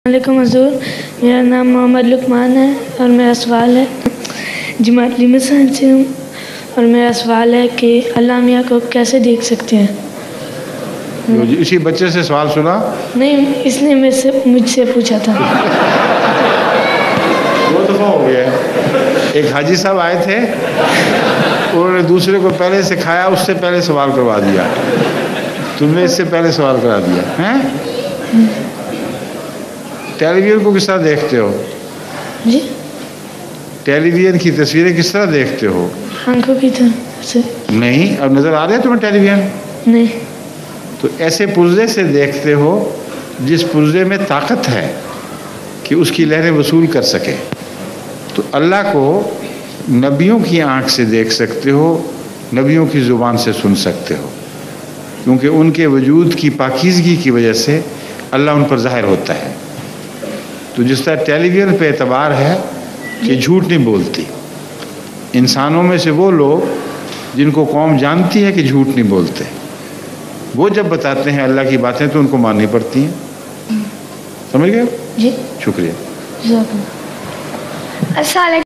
वालेकुम हज़ूर, मेरा नाम मोहम्मद लुकमान है और मेरा सवाल है, जमात लिमसान से हूँ और मेरा सवाल है कि अल्लाह मियाँ को कैसे देख सकते हैं। इसी बच्चे से सवाल सुना? नहीं, इसने मुझसे पूछा था। 2 दफ़ा हो गया। एक हाजी साहब आए थे, उन्होंने दूसरे को पहले सिखाया, उससे पहले सवाल करवा दिया। तुमने इससे पहले सवाल करा दिया हैं? टेलीविजन को किस तरह देखते हो जी? टेलीविजन की तस्वीरें किस तरह देखते हो? आंखों की तरह से। नहीं, अब नज़र आ रहा है तुम्हें टेलीविजन? नहीं। तो ऐसे पुर्जे से देखते हो जिस पुर्जे में ताकत है कि उसकी लहरें वसूल कर सके। तो अल्लाह को नबियों की आंख से देख सकते हो, नबियों की ज़ुबान से सुन सकते हो, क्योंकि उनके वजूद की पाकीज़गी की वजह से अल्लाह उन पर ज़ाहिर होता है। तो जिस तरह टेलीविज़न पे एतबार है कि झूठ नहीं बोलती, इंसानों में से वो लोग जिनको कौम जानती है कि झूठ नहीं बोलते, वो जब बताते हैं अल्लाह की बातें तो उनको माननी पड़ती हैं। समझ गए? जी, शुक्रिया। अस्सलाम वालेकुम।